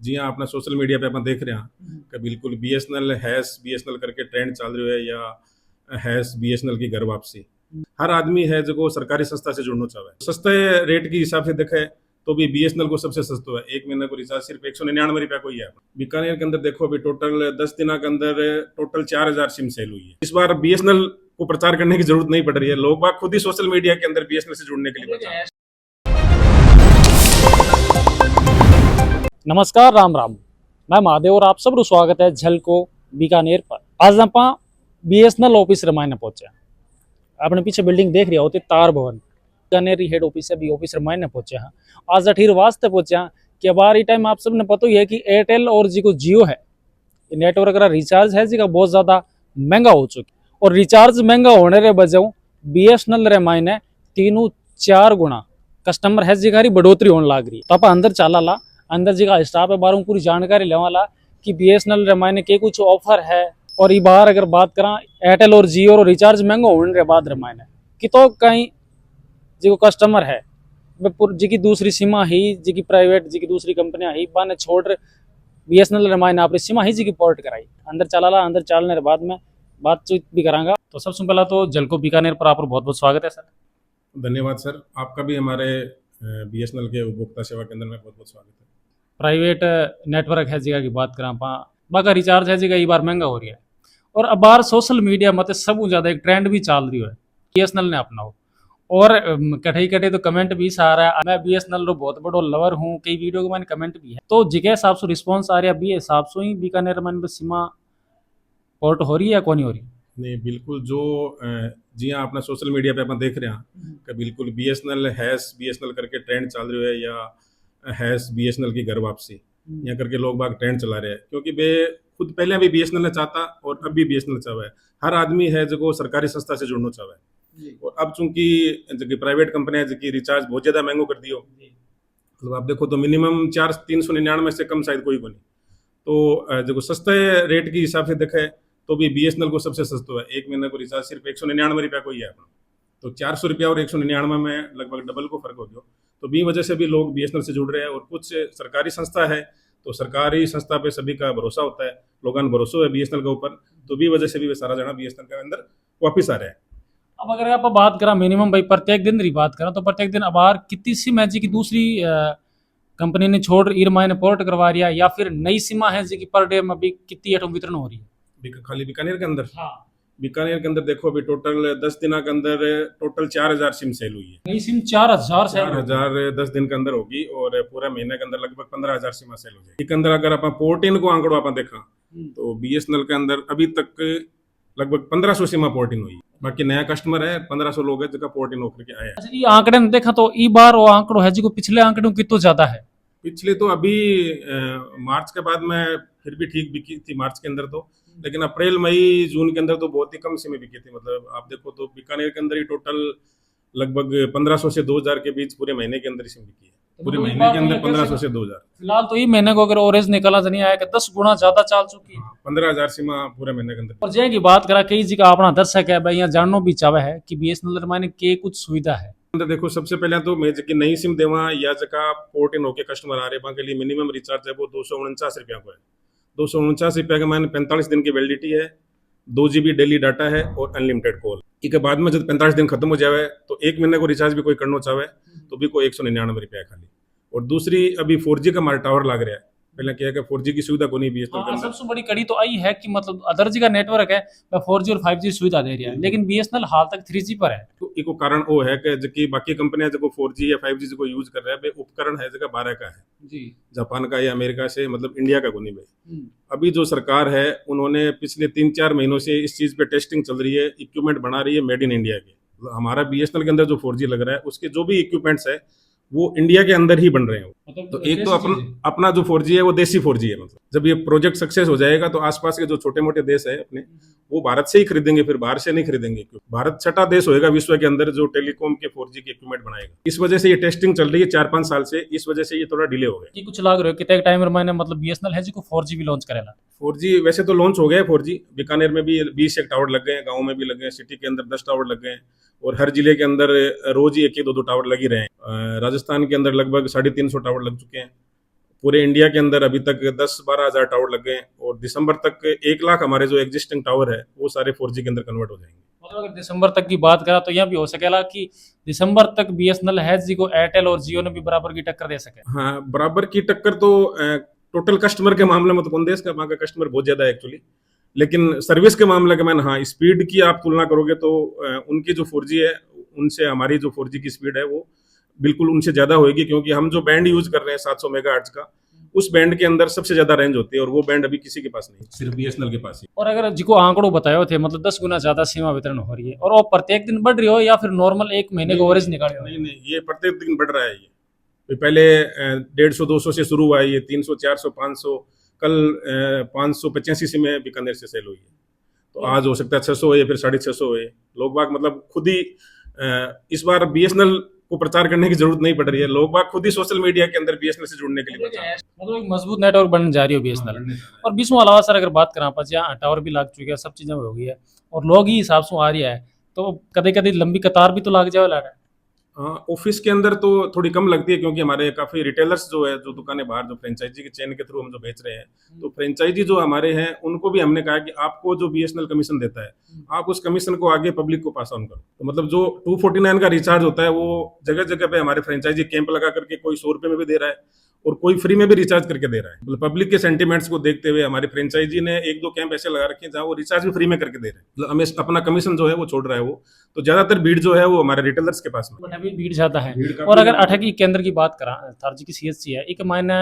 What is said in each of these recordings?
जी हाँ, अपना social media पे अपन देख रहे हैं कि बिल्कुल बीएसएनएल हैश बीएसएनएल करके ट्रेंड चल रही है या हैश बीएसएनएल की घर वापसी। हर आदमी है जो सरकारी संस्था से जुड़ना चाहे सस्ते रेट के हिसाब से देखे तो भी बीएसएनएल को सबसे सस्ता है। एक महीने को रिचार्ज सिर्फ 199 रुपया को ही है। बीकानेर के अंदर देखो अभी टोटल 10 दिनों के अंदर टोटल 4000 सिम सेल हुई है। इस बार बीएसएनएल को प्रचार करने की जरूरत नहीं पड़ रही है, लोग बाग खुद ही सोशल मीडिया के अंदर बीएसएनएल से जुड़ने के लिए प्रचार। नमस्कार राम राम, मैं महादेव और आप सबरू स्वागत है झलको बीकानेर पर। आज आप बीएसएनएल ऑफिस रमायने पहुंचे। अपने पीछे बिल्डिंग देख रही होती तार भवन बीकानेर हेड ऑफिस है, भी ऑफिस रमायने पहुंचे हैं। आज अठीर वास्ते पहुंचे हैं कि अब टाइम आप सबने पता ही है कि एयरटेल और जी को जियो है नेटवर्क का रिचार्ज है जी का बहुत ज़्यादा महंगा हो चुकी, और रिचार्ज महंगा होने के वजह बीएसएनएल रमायने 3-4 गुना कस्टमर है जी की बढ़ोतरी होने लग रही। तो आप अंदर चला ला, अंदर जी का स्टाफ है बारों पूरी जानकारी लेवाला कि बीएसएनएल रमायने के कुछ ऑफर है। और ये बार अगर बात करा एयरटेल और जियो और रिचार्ज महंगा होने के बाद रमायने कि तो कहीं जो कस्टमर है जी की दूसरी सीमा ही जी की प्राइवेट जी की दूसरी कंपनियां ही बाने छोड़ बीएसएनएल रमायने अपनी सीमा ही जी की पोर्ट कराई। अंदर चला ला, अंदर चलने के बाद में बातचीत भी करांगा। तो सबसे पहला तो झलको बीकानेर पर आपको बहुत बहुत स्वागत है सर। धन्यवाद सर, आपका भी हमारे बीएसएनएल के उपभोक्ता सेवा केंद्र में बहुत बहुत स्वागत है। प्राइवेट नेटवर्क है जी की बात करा बाका रिचार्ज है जी का बार महंगा हो रहा है, और अब बार सोशल मीडिया मत सब ज्यादा एक ट्रेंड भी चल रही है बीएसएनएल ने अपनाओ। और कठे कठे तो कमेंट भी आ रहा है, मैं बीएसएनएल रो बहुत बड़ो लवर हूँ, कई वीडियो के मैंने कमेंट भी है। तो जिके हिसाब से रिस्पॉन्स आ रहा है बी हिसाब से ही बीकानेर में सीमा पोर्ट हो रही है कौन हो रही? नहीं बिल्कुल, जो जी हाँ, अपना सोशल मीडिया पे अपन देख रहे हैं कि बिल्कुल बीएसएनएल हैश बीएसएनएल करके ट्रेंड चल रही है या हैश बीएसएनएल की घर वापसी यहाँ करके लोग बाग ट्रेंड चला रहे हैं, क्योंकि वे खुद पहले भी बीएसएनएल ने चाहता और अब भी बीएसएनएल चाहे। हर आदमी है जो सरकारी संस्था से जुड़ना चाहे, और अब चूंकि जो प्राइवेट कंपनियां जो रिचार्ज बहुत ज्यादा महंगो कर दियो, तो आप देखो तो मिनिमम 399 से कम शायद कोई को नहीं। तो जो सस्ते रेट के हिसाब से देखे तो भी बीएसएनएल को सबसे सस्ता है। एक महीने को रिचार्ज सिर्फ 199 रुपया को ही है अपना, तो 400 रुपया और 199 में लगभग डबल को फर्क हो गया। तो भी वजह से भी लोग बीएसएनएल से जुड़ रहे हैं। और कुछ सरकारी संस्था है तो सरकारी संस्था पे सभी का भरोसा होता है, लोगों ने भरोसा है बीएसएनएल के ऊपर, तो भी वजह से भी वे सारा जना बीएसएनएल के अंदर वापिस आ रहे हैं। अब अगर आप बात करा मिनिमम भाई प्रत्येक दिन री बात करा तो प्रत्येक दिन अब कितनी सिम है जी की दूसरी कंपनी ने छोड़ ईएमआई ने पोर्ट करवा रही है, या फिर नई सीमा है जी की पर डे में अभी कितनी एटम वितरण हो रही है खाली बीकानेर के अंदर? हाँ, बीकानेर के अंदर देखो अभी टोटल 10 दिनों के अंदर टोटल 4000 सिम सेल हुई है। नई सिम 4000 से 4000 10 दिन के अंदर होगी, और पूरा महीने के अंदर लगभग 15000 सिम सेल हो जाएगी। इसके अंदर अगर आप पोर्टिन को आंकड़ो आप देखा तो बीएसएनएल के अंदर अभी तक लगभग 1500 सीमा पोर्टिन हुई। बाकी नया कस्टमर है 1500 लोग है जिसका पोर्टिन होकर के आया। अच्छा, ये आंकड़े ने देखा तो ई बार वो आंकड़ो है जी को पिछले आंकड़ों कितना ज्यादा है? पिछले तो अभी मार्च के बाद में फिर भी ठीक बिकी थी मार्च के अंदर तो, लेकिन अप्रैल मई जून के अंदर तो बहुत ही कम सिमें बिकी थी। मतलब आप देखो तो बीकानेर के अंदर ही टोटल लगभग 1500 से 2000 के बीच पूरे महीने के अंदर सिम बिकी है। पूरे महीने के अंदर 1500 से 2000। फिलहाल तो ये महीने को अगर ओरेंज निकला तो नहीं आया कि 10 गुना ज्यादा चल चुकी है। 15,000 सीमा पूरे महीने के अंदर। और जय की बात करा कई जी का अपना दर्शक है भाई यहाँ जानना भी चाहे है कि बीएसएनएल माने के कुछ सुविधा है। देखो सबसे पहले तो मैं जबकि नई सिम देवा या जगह पोर्ट इन होके कस्टमर आ रहे के लिए मिनिमम रिचार्ज है वो 249 रुपया को है। 249 रुपया के माने 45 दिन की वैलिडिटी है, 2 GB डेली डाटा है और अनलिमिटेड कॉल। इसके बाद में जब 45 दिन खत्म हो जाए तो एक महीने को रिचार्ज भी कोई करना चाहे तो भी कोई 199 रुपया खाली। और दूसरी अभी 4G का हमारा टावर लग रहा है, पहले क्या है कि 4G की सुविधा को नहीं बीएसएनएल सबसे बड़ी कड़ी तो आई है कि मतलब अदर जी का नेटवर्क है 4G और 5G सुविधा दे रही है, लेकिन बीएसएनएल हाल तक 3G पर है। तो इसको कारण वो है कि जो बाकी कंपनियां जो 4G या 5G को यूज कर रहे हैं उपकरण है जगह 12 का है जी, जापान का या अमेरिका से, मतलब इंडिया का को नहीं भाई। अभी जो सरकार है उन्होंने पिछले 3-4 महीनों से इस चीज पे टेस्टिंग चल रही है, इक्विपमेंट बना रही है मेड इन इंडिया के। हमारा बीएसएनएल के अंदर जो 4G लग रहा है उसके जो भी इक्विपमेंट्स है वो इंडिया के अंदर ही बन रहे हैं। तो एक तो अपना जो 4G है वो देसी 4G है। मतलब जब ये प्रोजेक्ट सक्सेस हो जाएगा तो आसपास के जो छोटे मोटे देश है अपने वो भारत से ही खरीदेंगे, फिर बाहर से नहीं खरीदेंगे। भारत छठा देश होएगा विश्व के अंदर जो टेलीकॉम के 4G के इक्विपमेंट बनाएगा। इस वजह से ये टेस्टिंग चल रही है 4-5 साल से, इस वजह से ये थोड़ा डिले हो गया। कुछ लाग रहे हो कितने टाइम में मतलब बीएसएनएल है जी को 4G भी लॉन्च करेगा। 4G वैसे तो लॉन्च हो गया है 4G, बीकानेर में भी 20 एक टावर लग गए, गाँव में भी लग गए, सिटी के अंदर 10 टावर लग गए, और हर जिले के अंदर रोज ही 1-2 टावर लग ही रहे हैं। राजस्थान के अंदर लगभग 350 टावर लग चुके हैं। पूरे इंडिया के अंदर अभी तक 10-12 हज़ार टावर लग गए हैं और दिसंबर तक 1 लाख हमारे जो एग्जिस्टिंग टावर है वो सारे 4G के अंदर कन्वर्ट हो जाएंगे। मतलब अगर दिसंबर तक की बात करा तो यह भी हो सकेला कि दिसंबर तक बीएसएनएल हैज जी को एयरटेल और जियो ने भी बराबर की टक्कर दे सके। हाँ, बराबर की टक्कर तो टोटल कस्टमर के मामले में तो कौन देश का वहाँ का कस्टमर बहुत ज़्यादा है एक्चुअली, लेकिन सर्विस के मामले में हाँ स्पीड की आप तुलना करोगे तो उनकी जो 4G है उनसे हमारी जो 4G की स्पीड है वो बिल्कुल उनसे ज़्यादा होगी, क्योंकि हम जो बैंड यूज कर रहे हैं 700 मेगाहर्ट्ज का, उस बैंड के अंदर सबसे ज़्यादा रेंज होती है और वो बैंड अभी किसी के पास नहीं, सिर्फ बीएसएनएल के पास ही। और अगर जिको आंकड़ों बताए थे मतलब 10 गुना ज्यादा सीमा वितरण हो रही है और वो प्रत्येक दिन बढ़ रही हो या फिर नॉर्मल एक महीने का एवरेज निकाल रहे हो? नहीं नहीं, ये प्रत्येक दिन बढ़ रहा है। ये पहले 150-200 से शुरू हुआ है, ये 300-400-500, कल 585 से में बीकानेर से सेल हुई है, तो आज हो सकता है 600 हो या फिर 650 हो। लोग बाग मतलब खुद ही इस बार बीएसएनएल को प्रचार करने की जरूरत नहीं पड़ रही है, लोग बाग खुद ही सोशल मीडिया के अंदर बीएसएनएल से जुड़ने के लिए मतलब एक मजबूत नेटवर्क बनने जा रही हो बीएसएनएल। और बीच में अलावा सर अगर बात करें आप यहाँ टावर भी लग चुके हैं, सब चीजें हो गई है और लोग ही हिसाब से आ रही है, तो कभी कभी लंबी कतार भी तो लग जाए ला। हाँ, ऑफिस के अंदर तो थोड़ी कम लगती है, क्योंकि हमारे काफी रिटेलर्स जो है, जो दुकानें बाहर जो फ्रेंचाइजी के चेन के थ्रू हम जो बेच रहे हैं, तो फ्रेंचाइजी जो हमारे हैं उनको भी हमने कहा कि आपको जो बीएसएनएल कमीशन देता है आप उस कमीशन को आगे पब्लिक को पास ऑन करो। तो मतलब जो 249 का रिचार्ज होता है वो जगह जगह पे हमारे फ्रेंचाइजी कैंप लगा करके कोई 100 रुपए में भी दे रहा है और कोई फ्री में भी रिचार्ज करके दे रहा है। मतलब पब्लिक के सेंटीमेंट्स को देखते हुए हमारे फ्रेंचाइजी ने 1-2 कैंप ऐसे लगा रखे हैं जहाँ वो रिचार्ज भी फ्री में करके दे रहे हैं, मतलब हमें अपना कमीशन जो है वो छोड़ रहा है वो। तो ज्यादातर भीड़ जो है वो हमारे रिटेलर्स के पास में, बट अभी भीड़ ज्यादा है। भीड़ और अगर अठा की केंद्र की बात करा थारजी की सीएससी है, एक मायने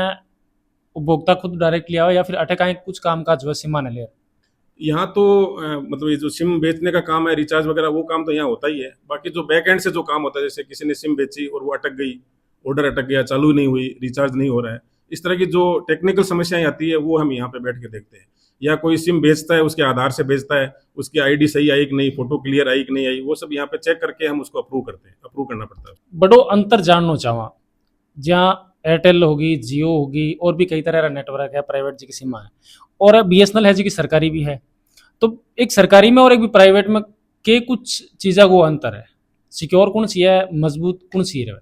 उपभोक्ता खुद डायरेक्ट लिया हो या फिर अठा का कुछ काम काज जो सीमा ने ले? यहाँ तो मतलब ये जो सिम बेचने का काम है, रिचार्ज वगैरह, वो काम तो यहाँ होता ही है। बाकी जो बैक एंड से जो काम होता है, जैसे किसी ने सिम बेची और वो अटक गई, ऑर्डर अटक गया, चालू नहीं हुई, रिचार्ज नहीं हो रहा है, इस तरह की जो टेक्निकल समस्याएं आती है वो हम यहाँ पे बैठ के देखते हैं। या कोई सिम बेचता है उसके आधार से बेचता है, उसकी आईडी सही आई कि नहीं, फोटो क्लियर आई कि नहीं आई, वो सब यहाँ पे चेक करके हम उसको अप्रूव करते हैं, अप्रूव करना पड़ता है। बड़ो अंतर जानना चाहवा, जहाँ एयरटेल होगी, जियो होगी और भी कई तरह का नेटवर्क है, प्राइवेट जी की सीमा है और बीएसएनएल है जी की सरकारी भी है, तो एक सरकारी में और एक भी प्राइवेट में के कुछ चीज़ा को अंतर है, सिक्योर कौन सी है, मजबूत कौन सी है?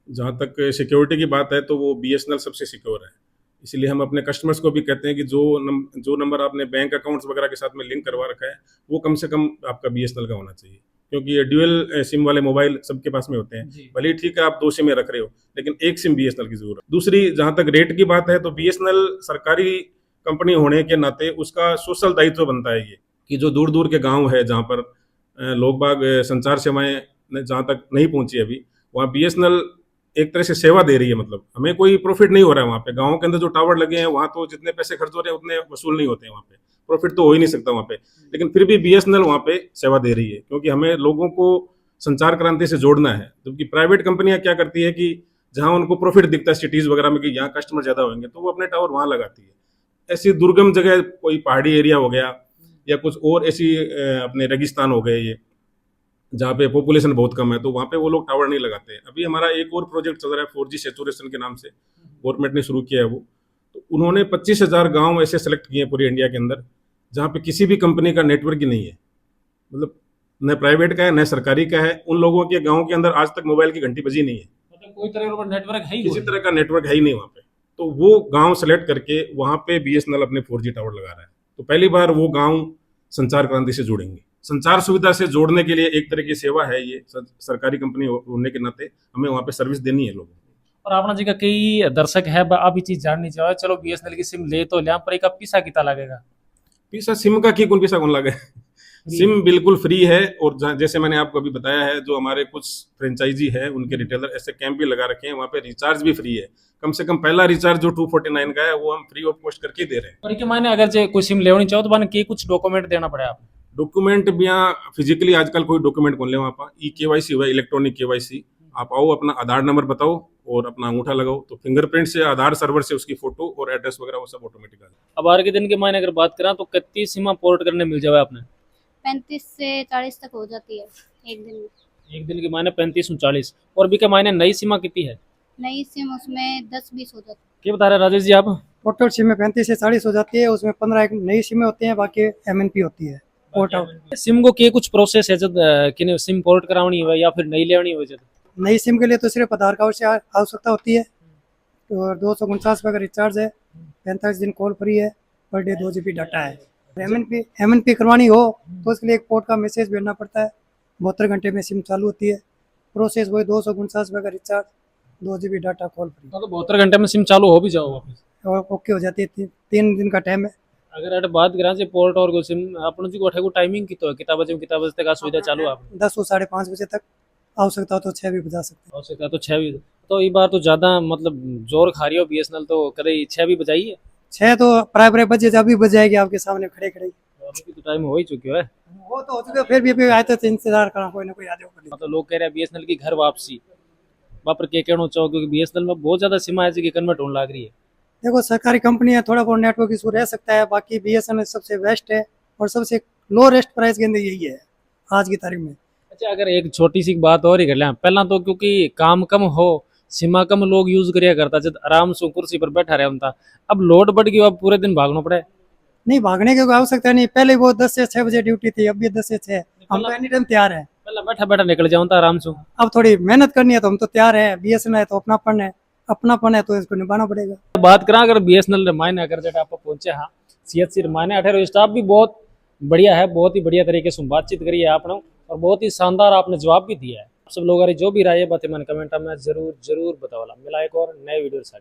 जहाँ तक सिक्योरिटी की बात है तो वो बीएसएनएल सबसे सिक्योर है, इसलिए हम अपने कस्टमर्स को भी कहते हैं कि जो नंबर आपने बैंक अकाउंट्स वगैरह के साथ में लिंक करवा रखा है वो कम से कम आपका बीएसएनएल का होना चाहिए, क्योंकि ये ड्यूअल सिम वाले मोबाइल सबके पास में होते हैं। भले ही ठीक है आप 2 सिम रख रहे हो, लेकिन एक सिम बीएसएनएल की जरूरत। दूसरी, जहाँ तक रेट की बात है तो बीएसएनएल सरकारी कंपनी होने के नाते उसका सोशल दायित्व बनता है ये, कि जो दूर दूर के गाँव है जहाँ पर लोग बाग संचार सेवाएं जहाँ तक नहीं पहुंची अभी, वहाँ बीएसएनएल एक तरह से सेवा दे रही है। मतलब हमें कोई प्रॉफिट नहीं हो रहा है वहाँ पे, गाँव के अंदर जो टावर लगे हैं वहाँ तो जितने पैसे खर्च हो रहे हैं उतने वसूल नहीं होते हैं, वहाँ पे प्रॉफिट तो हो ही नहीं सकता वहाँ पे, लेकिन फिर भी बीएसएनएल वहाँ पे सेवा दे रही है, क्योंकि हमें लोगों को संचार क्रांति से जोड़ना है। जबकि प्राइवेट कंपनियां क्या करती है कि जहाँ उनको प्रॉफिट दिखता है सिटीज वगैरह में कि यहाँ कस्टमर ज्यादा होंगे तो वो अपने टावर वहाँ लगाती है। ऐसी दुर्गम जगह, कोई पहाड़ी एरिया हो गया या कुछ और ऐसी अपने रेगिस्तान हो गए ये, जहाँ पे पॉपुलेशन बहुत कम है, तो वहाँ पे वो लोग टावर नहीं लगाते। अभी हमारा एक और प्रोजेक्ट चल रहा है 4G सैचुरेशन के नाम से, गवर्नमेंट ने शुरू किया है वो, तो उन्होंने 25,000 गाँव ऐसे सेलेक्ट किए हैं पूरे इंडिया के अंदर जहाँ पे किसी भी कंपनी का नेटवर्क ही नहीं है, मतलब न प्राइवेट का है न सरकारी का है। उन लोगों के गाँव के अंदर आज तक मोबाइल की घंटी बजी नहीं है, मतलब कोई तरह का नेटवर्क है ही, किसी तरह का नेटवर्क है ही नहीं वहाँ पे। तो वो गाँव सेलेक्ट करके वहाँ पे बीएसएनएल अपने 4G टावर लगा रहा है, तो पहली बार वो गाँव संचार क्रांति से जुड़ेंगे। संचार सुविधा से जोड़ने के लिए एक तरह की सेवा है ये, सरकारी कंपनी होने के नाते हमें वहाँ पे सर्विस देनी है लोगों को। और आपना जी का कई दर्शक है आप ये चीज जाननी चाहिए, चलो बीएसएनएल की सिम ले तो लिया, पर एक पीसा कितना लगेगा? पीसा सिम का की कौन पीसा कौन लगे, सिम बिल्कुल फ्री है। और जैसे मैंने आपको अभी बताया है, जो हमारे कुछ फ्रेंचाइजी है उनके रिटेलर ऐसे कैंप भी लगा रखे हैं, वहाँ पे रिचार्ज भी फ्री है। कम से कम पहला रिचार्ज जो 249 का है वो हम फ्री ऑफ कॉस्ट करके दे रहे हैं। और के मायने अगर जो कोई सिम लेनी चाहो तो माने के कुछ डॉक्यूमेंट देना पड़े आप? डॉक्यूमेंट भी यहाँ फिजिकली आजकल कोई डॉक्यूमेंट कौन ले, वहाँ पर KYC हुआ, इलेक्ट्रॉनिक KYC। आप आओ, अपना आधार नंबर बताओ और अपना अंगूठा लगाओ, तो फिंगरप्रिंट से आधार सर्वर से उसकी फोटो और एड्रेस वगैरह वो सब ऑटोमेटिक आ जाए। अब आर के दिन के मायने अगर बात करें तो कितनी सिमा पोर्ट करने मिल जाए आपने? 35 से 40 तक हो जाती है एक दिन में। एक दिन के मायने 35-40। और भी के मायने नई सीमा कितनी है? नई सिम उसमें 10-20 हो जाती है। क्या बता रहे राजेश जी आप? टोटल सिमें 35 से 40 हो जाती है, उसमें 15 एक नई सिमें होती हैं, बाकी MNP होती है पोर्ट आउट। सिम को के कुछ प्रोसेस है जब कि सिम पोर्ट करानी हो या फिर नई लेनी हो? जब नई सिम के लिए तो सिर्फ आधार कार्ड से आवश्यकता होती है, और 249 का रिचार्ज है, 45 दिन कॉल फ्री है, पर डे 2 GB डाटा है। MNP करवानी हो तो उसके लिए एक पोर्ट का मैसेज भेजना पड़ता है, 72 घंटे में सिम चालू होती है। प्रोसेस वही 249 का recharge, 2 GB data, call free, तो 72 घंटे में सिम चालू हो भी जाओ वापस। और ओके हो जाती है। 3 दिन का टाइम है। अगर अट बात करा से पोर्ट और को सिम अपन जी को टाइमिंग की तो कितना बजे तक आ सुविधा चालू है? 10 से 5:30 बजे तक, आवश्यकता हो तो 6 भी बजा सकते हैं। हो सकता है तो 6 भी, तो ये बार तो ज्यादा मतलब जोर खा रही हो बीएसएनएल, तो कदे 6 भी बजाई है? 6 तो प्राइमरी बजे जब भी बज जाएगी आपके सामने खड़े खड़े। अभी तो टाइम हो ही चुका है। वो तो हो चुका, फिर भी आए तो इंतजार करना, कोई ना कोई आ जाओ। मतलब लोग कह रहे हैं बीएसएनएल की घर वापसी, बापर के कहना चाहो, क्योंकि बीएसएनएल में बहुत ज्यादा सिम है कन्वर्ट होने लग रही है। देखो सरकारी कंपनी है, थोड़ा बहुत नेटवर्क इशू रह सकता है, बाकी BSNL सबसे बेस्ट है और सबसे लो रेस्ट प्राइस के अंदर यही है आज की तारीख में। अच्छा, अगर एक छोटी सी बात और ही कर लें, पहला तो क्योंकि काम कम हो, सिमा कम लोग यूज करिया करता, जब आराम से कुर्सी पर बैठा रहे था, अब लोड बढ़ गई, अब पूरे दिन भागना पड़े। नहीं, भागने की कोई आवश्यकता नहीं, पहले वो 10 से 6 बजे ड्यूटी थी, अब भी 10 से 6, हम तो एनी टाइम तैयार है। पहले बैठा बैठा निकल जाऊँ था आराम से। अब थोड़ी मेहनत करनी है तो हम तो तैयार है। BSNL है तो अपनापन है तो इसको निभाना पड़ेगा। बात करा अगर बीएसएनएल रमायने अगर जब आप पहुंचे, हाँ CHC रमायने 18 स्टाफ भी बहुत बढ़िया है, बहुत ही बढ़िया तरीके से बातचीत करी है आपने और बहुत ही शानदार आपने जवाब भी दिया है। आप सब लोग जो भी राय है बातें मन कमेंट में जरूर बताओ। मिला एक और नए वीडियो साथ।